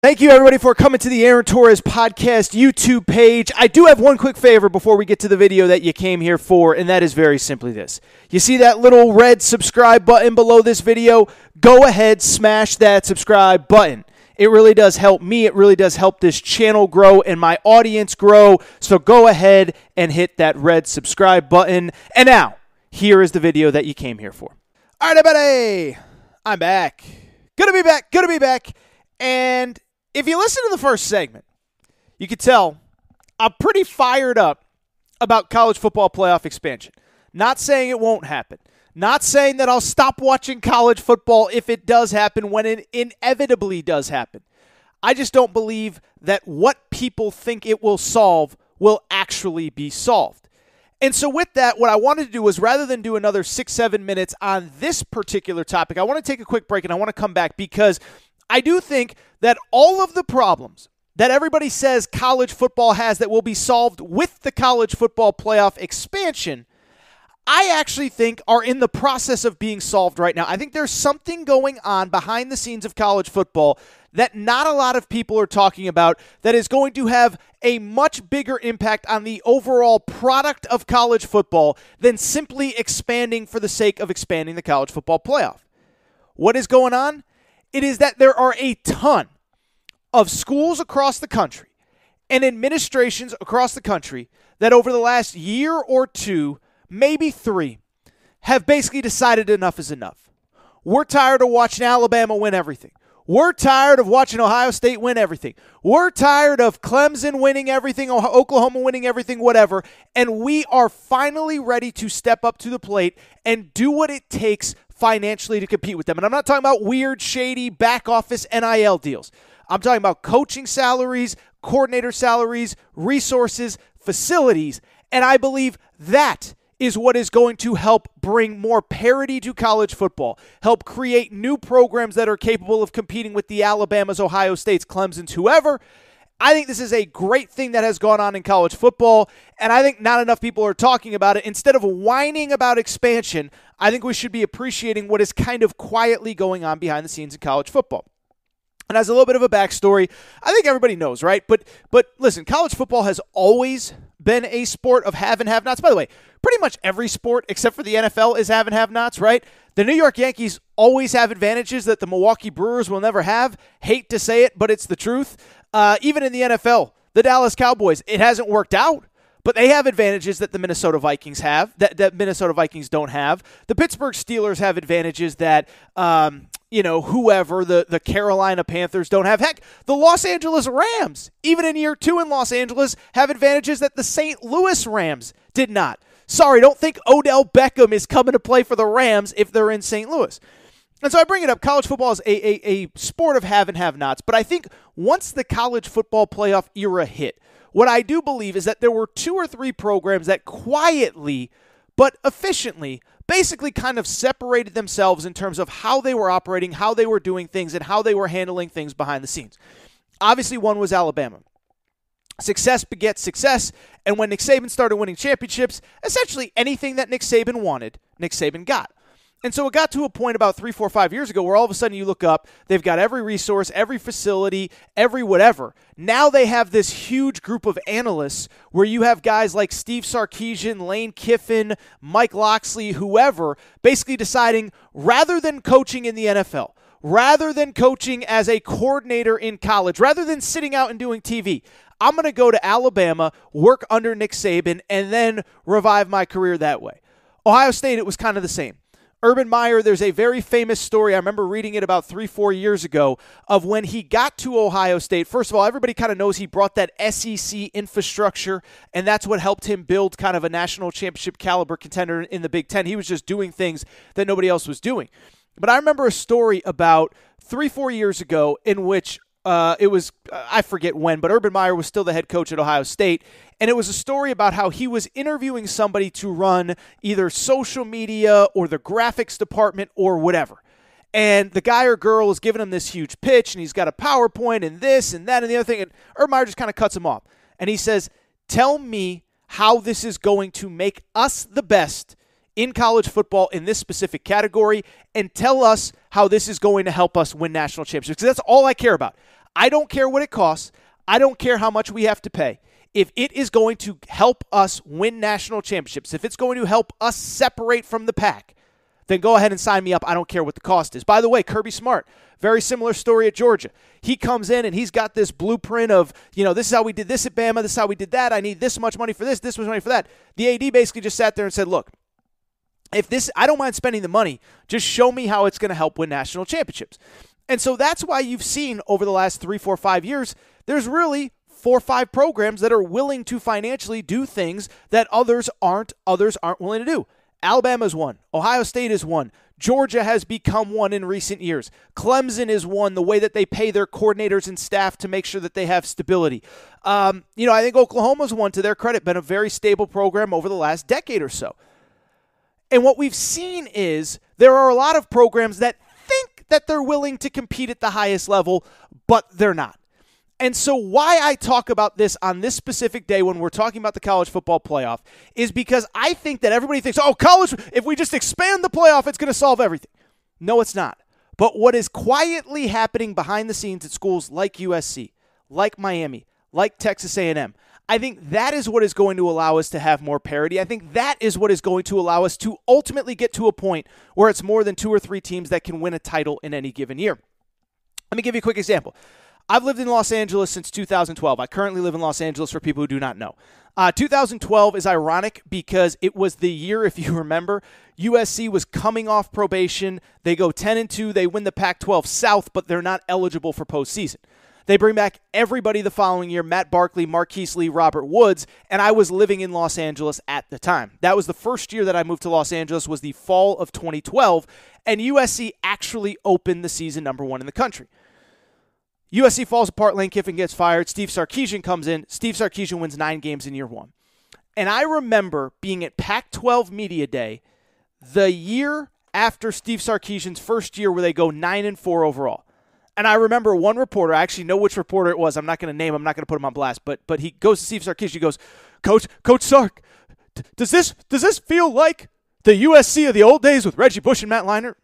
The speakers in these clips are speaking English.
Thank you, everybody, for coming to the Aaron Torres Podcast YouTube page. I do have one quick favor before we get to the video that you came here for, and that is very simply this. You see that little red subscribe button below this video? Go ahead, smash that subscribe button. It really does help me. It really does help this channel grow and my audience grow. So go ahead and hit that red subscribe button. And now, here is the video that you came here for. All right, everybody, I'm back. Good to be back. And if you listen to the first segment, you can tell I'm pretty fired up about college football playoff expansion. Not saying it won't happen. Not saying that I'll stop watching college football if it does happen when it inevitably does happen. I just don't believe that what people think it will solve will actually be solved. And so with that, what I wanted to do was rather than do another 6-7 minutes on this particular topic, I want to take a quick break and I want to come back because I do think that all of the problems that everybody says college football has that will be solved with the college football playoff expansion, I actually think are in the process of being solved right now. I think there's something going on behind the scenes of college football that not a lot of people are talking about that is going to have a much bigger impact on the overall product of college football than simply expanding for the sake of expanding the college football playoff. What is going on? It is that there are a ton of schools across the country and administrations across the country that over the last year or two, maybe 3, have basically decided enough is enough. We're tired of watching Alabama win everything. We're tired of watching Ohio State win everything. We're tired of Clemson winning everything, Oklahoma winning everything, whatever. And we are finally ready to step up to the plate and do what it takes financially to compete with them. And I'm not talking about weird, shady, back office NIL deals. I'm talking about coaching salaries, coordinator salaries, resources, facilities. And I believe that is what is going to help bring more parity to college football, help create new programs that are capable of competing with the Alabamas, Ohio States, Clemsons, whoever. I think this is a great thing that has gone on in college football, and I think not enough people are talking about it. Instead of whining about expansion, I think we should be appreciating what is kind of quietly going on behind the scenes in college football. And as a little bit of a backstory, I think everybody knows, right? But listen, college football has always been a sport of have and have-nots. By the way, pretty much every sport except for the NFL is have and have-nots, right? The New York Yankees always have advantages that the Milwaukee Brewers will never have. Hate to say it, but it's the truth. Even in the NFL, the Dallas Cowboys, it hasn't worked out, but they have advantages that the Minnesota Vikings have, that Minnesota Vikings don't have. The Pittsburgh Steelers have advantages that, whoever, the Carolina Panthers don't have. Heck, the Los Angeles Rams, even in year 2 in Los Angeles, have advantages that the St. Louis Rams did not. Sorry, don't think Odell Beckham is coming to play for the Rams if they're in St. Louis. And so I bring it up. College football is a sport of have and have-nots. But I think once the college football playoff era hit, what I do believe is that there were 2 or 3 programs that quietly but efficiently basically kind of separated themselves in terms of how they were operating, how they were doing things, and how they were handling things behind the scenes. Obviously, one was Alabama. Success begets success, and when Nick Saban started winning championships, essentially anything that Nick Saban wanted, Nick Saban got. And so it got to a point about 3, 4, 5 years ago where all of a sudden you look up, they've got every resource, every facility, every whatever. Now they have this huge group of analysts where you have guys like Steve Sarkisian, Lane Kiffin, Mike Locksley, whoever, basically deciding rather than coaching in the NFL, rather than coaching as a coordinator in college, rather than sitting out and doing TV, I'm going to go to Alabama, work under Nick Saban, and then revive my career that way. Ohio State, it was kind of the same. Urban Meyer, there's a very famous story, I remember reading it about 3-4 years ago, of when he got to Ohio State. First of all, everybody kind of knows he brought that SEC infrastructure, and that's what helped him build kind of a national championship caliber contender in the Big Ten. He was just doing things that nobody else was doing. But I remember a story about 3-4 years ago in which it was, I forget when, but Urban Meyer was still the head coach at Ohio State. And it was a story about how he was interviewing somebody to run either social media or the graphics department or whatever. And the guy or girl is giving him this huge pitch, and he's got a PowerPoint and this and that and the other thing. And Urban Meyer just kind of cuts him off. And he says, tell me how this is going to make us the best in college football in this specific category, and tell us how this is going to help us win national championships. Because that's all I care about. I don't care what it costs. I don't care how much we have to pay. If it is going to help us win national championships, if it's going to help us separate from the pack, then go ahead and sign me up. I don't care what the cost is. By the way, Kirby Smart, very similar story at Georgia. He comes in and he's got this blueprint of, this is how we did this at Bama, this is how we did that. I need this much money for this much money for that. The AD basically just sat there and said, look, I don't mind spending the money, just show me how it's going to help win national championships. And so that's why you've seen over the last 3, 4, 5 years, there's really 4 or 5 programs that are willing to financially do things that others aren't willing to do. Alabama's one. Ohio State is one. Georgia has become one in recent years. Clemson is one, the way that they pay their coordinators and staff to make sure that they have stability. I think Oklahoma's one, to their credit, been a very stable program over the last decade or so. And what we've seen is there are a lot of programs that think that they're willing to compete at the highest level, but they're not. And so why I talk about this on this specific day when we're talking about the college football playoff is because I think that everybody thinks, college, if we just expand the playoff, it's going to solve everything. No, it's not. But what is quietly happening behind the scenes at schools like USC, like Miami, like Texas A&M, I think that is what is going to allow us to have more parity. I think that is what is going to allow us to ultimately get to a point where it's more than 2 or 3 teams that can win a title in any given year. Let me give you a quick example. I've lived in Los Angeles since 2012. I currently live in Los Angeles for people who do not know. 2012 is ironic because it was the year, if you remember, USC was coming off probation. They go 10-2. They win the Pac-12 South, but they're not eligible for postseason. They bring back everybody the following year, Matt Barkley, Marquise Lee, Robert Woods, and I was living in Los Angeles at the time. That was the first year that I moved to Los Angeles, was the fall of 2012, and USC actually opened the season number 1 in the country. USC falls apart, Lane Kiffin gets fired, Steve Sarkisian comes in, Steve Sarkisian wins 9 games in year 1. And I remember being at Pac-12 Media Day the year after Steve Sarkisian's first year where they go 9-4 overall. And I remember one reporter, I actually know which reporter it was, I'm not going to name him, I'm not going to put him on blast, but he goes to Steve Sarkisian, he goes, Coach Sark, does this feel like the USC of the old days with Reggie Bush and Matt Leinart?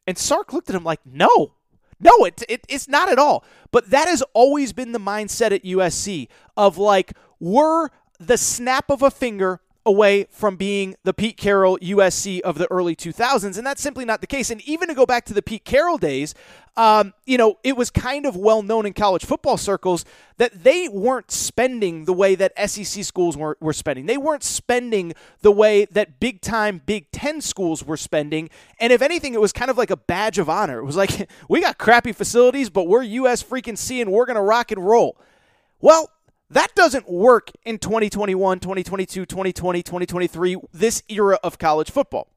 And Sark looked at him like, no, it's not at all. But that has always been the mindset at USC of like, we're the snap of a finger away from being the Pete Carroll USC of the early 2000s, and that's simply not the case. And even to go back to the Pete Carroll days, it was kind of well known in college football circles that they weren't spending the way that SEC schools were spending. They weren't spending the way that big-time Big Ten schools were spending. And if anything, it was kind of like a badge of honor. It was like, we got crappy facilities, but we're US freaking C and we're going to rock and roll. Well, that doesn't work in 2021, 2022, 2020, 2023, this era of college football.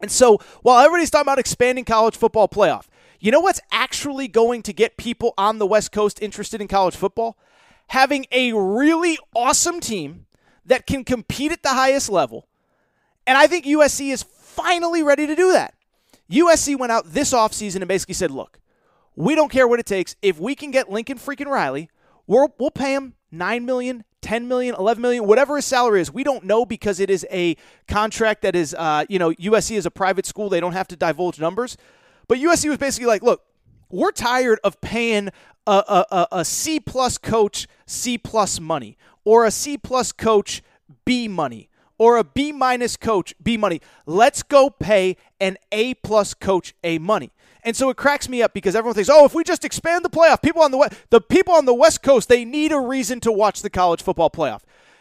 And so while everybody's talking about expanding college football playoff, you know what's actually going to get people on the West Coast interested in college football? Having a really awesome team that can compete at the highest level. And I think USC is finally ready to do that. USC went out this offseason and basically said, look, we don't care what it takes. If we can get Lincoln freaking Riley, we'll pay him $9 million, $10 million, $11 million, whatever his salary is. We don't know because it is a contract that is, USC is a private school. They don't have to divulge numbers. But USC was basically like, look, we're tired of paying a C-plus coach C-plus money, or a C-plus coach B money, or a B-minus coach B money. Let's go pay an A-plus coach A money. And so it cracks me up because everyone thinks, if we just expand the playoff, the people on the West Coast, they need a reason to watch the college football playoff.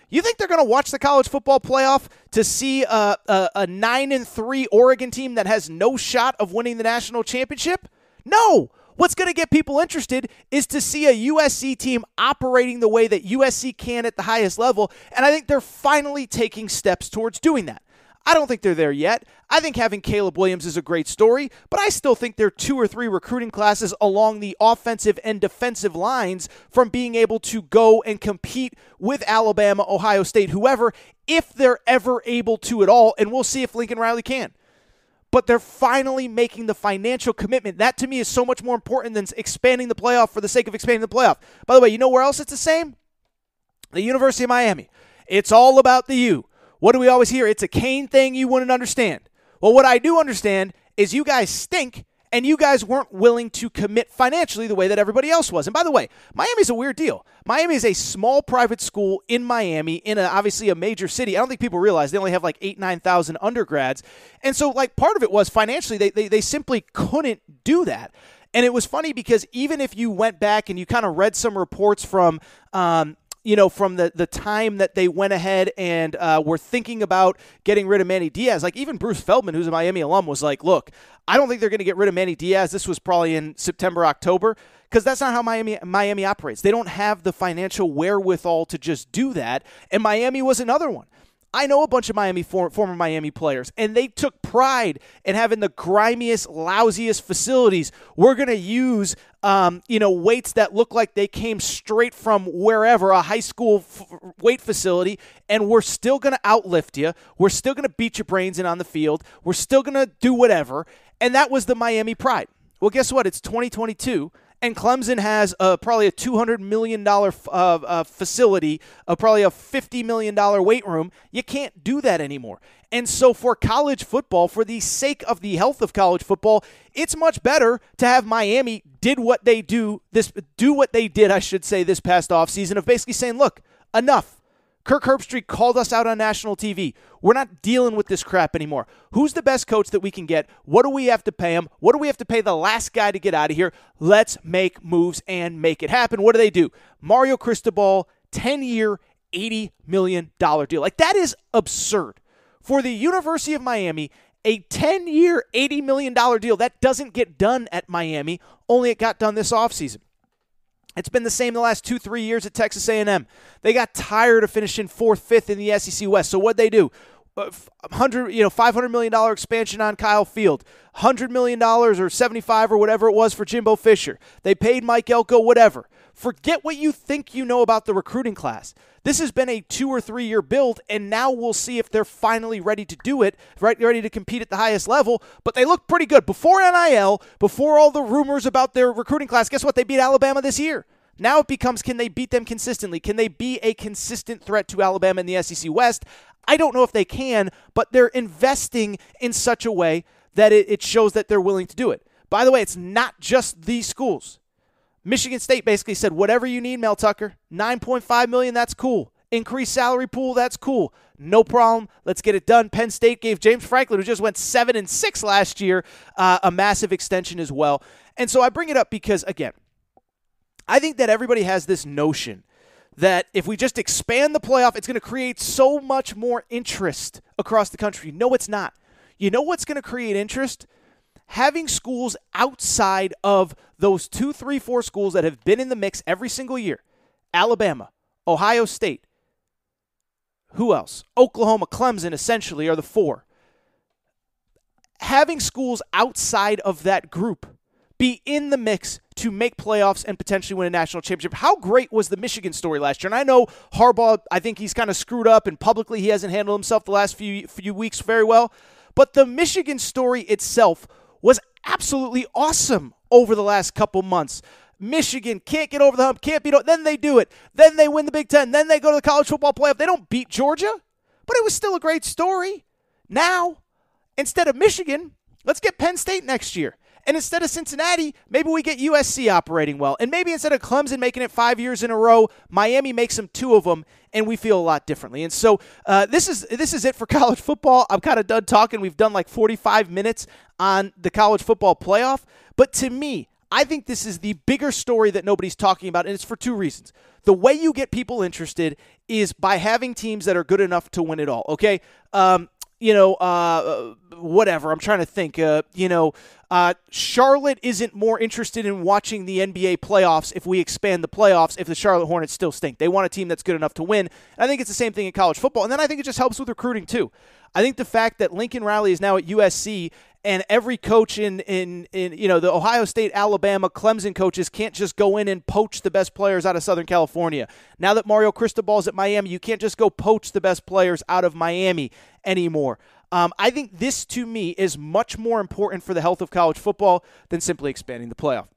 You think they're going to watch the college football playoff to see a 9-3 Oregon team that has no shot of winning the national championship? No. What's going to get people interested is to see a USC team operating the way that USC can at the highest level, and I think they're finally taking steps towards doing that. I don't think they're there yet. I think having Caleb Williams is a great story, but I still think there are 2 or 3 recruiting classes along the offensive and defensive lines from being able to go and compete with Alabama, Ohio State, whoever, if they're ever able to at all, and we'll see if Lincoln Riley can. But they're finally making the financial commitment. That, to me, is so much more important than expanding the playoff for the sake of expanding the playoff. By the way, you know where else it's the same? The University of Miami. It's all about the U. What do we always hear? It's a Kane thing you wouldn't understand. Well, what I do understand is you guys stink, and you guys weren't willing to commit financially the way that everybody else was. And by the way, Miami's a weird deal. Miami is a small private school in Miami, in obviously a major city. I don't think people realize they only have like 9,000 undergrads. And so like part of it was financially, they simply couldn't do that. And it was funny because even if you went back and you kind of read some reports from from the time that they went ahead and were thinking about getting rid of Manny Diaz, like even Bruce Feldman, who's a Miami alum, was like, look, I don't think they're going to get rid of Manny Diaz. This was probably in September, October, because that's not how Miami operates. They don't have the financial wherewithal to just do that, and Miami was another one. I know a bunch of former Miami players, and they took pride in having the grimiest, lousiest facilities. We're going to use, weights that look like they came straight from wherever, a high school weight facility, and we're still going to outlift you. We're still going to beat your brains in on the field. We're still going to do whatever, and that was the Miami pride. Well, guess what? It's 2022. And Clemson has probably a $200 million facility, probably a $50 million weight room. You can't do that anymore. And so for college football, for the sake of the health of college football, it's much better to have Miami do what they did, this past offseason of basically saying, look, enough. Kirk Herbstreit called us out on national TV. We're not dealing with this crap anymore. Who's the best coach that we can get? What do we have to pay him? What do we have to pay the last guy to get out of here? Let's make moves and make it happen. What do? Mario Cristobal, 10-year, $80 million deal. Like, that is absurd. For the University of Miami, a 10-year, $80 million deal, that doesn't get done at Miami, only it got done this offseason. It's been the same the last 2-3 years at Texas A&M. They got tired of finishing 4th, 5th in the SEC West. So what'd they do? $500 million expansion on Kyle Field, $100 million or 75 or whatever it was for Jimbo Fisher. They paid Mike Elko, whatever. Forget what you think you know about the recruiting class. This has been a 2 or 3 year build, and now we'll see if they're finally ready to do it, ready to compete at the highest level. But they look pretty good. Before NIL, before all the rumors about their recruiting class, guess what? They beat Alabama this year. Now it becomes, can they beat them consistently? Can they be a consistent threat to Alabama in the SEC West? I don't know if they can, but they're investing in such a way that it shows that they're willing to do it. By the way, it's not just these schools. Michigan State basically said, whatever you need, Mel Tucker, $9.5 million, that's cool. Increased salary pool, that's cool. No problem. Let's get it done. Penn State gave James Franklin, who just went 7-6 last year, a massive extension as well. And so I bring it up because, again, I think that everybody has this notion that if we just expand the playoff, it's going to create so much more interest across the country. No, it's not. You know what's going to create interest? Having schools outside of those 2, 3, 4 schools that have been in the mix every single year. Alabama, Ohio State. Who else? Oklahoma, Clemson, essentially, are the 4. Having schools outside of that group be in the mix to make playoffs and potentially win a national championship. How great was the Michigan story last year? And I know Harbaugh, I think he's kind of screwed up, and publicly he hasn't handled himself the last few weeks very well. But the Michigan story itself was absolutely awesome over the last couple months. Michigan can't get over the hump, can't beat, then they do it. Then they win the Big Ten. Then they go to the college football playoff. They don't beat Georgia, but it was still a great story. Now, instead of Michigan, let's get Penn State next year. And instead of Cincinnati, maybe we get USC operating well. And maybe instead of Clemson making it 5 years in a row, Miami makes them 2 of them, and we feel a lot differently. And so this is it for college football. I'm kind of done talking. We've done like 45 minutes on the college football playoff. But to me, I think this is the bigger story that nobody's talking about, and it's for 2 reasons. The way you get people interested is by having teams that are good enough to win it all, okay? Whatever. I'm trying to think. Charlotte isn't more interested in watching the NBA playoffs if we expand the playoffs if the Charlotte Hornets still stink. They want a team that's good enough to win. And I think it's the same thing in college football. And then I think it just helps with recruiting too. I think the fact that Lincoln Riley is now at USC and every coach in the Ohio State, Alabama, Clemson coaches can't just go in and poach the best players out of Southern California. Now that Mario Cristobal is at Miami, you can't just go poach the best players out of Miami anymore. I think this, to me, is much more important for the health of college football than simply expanding the playoff.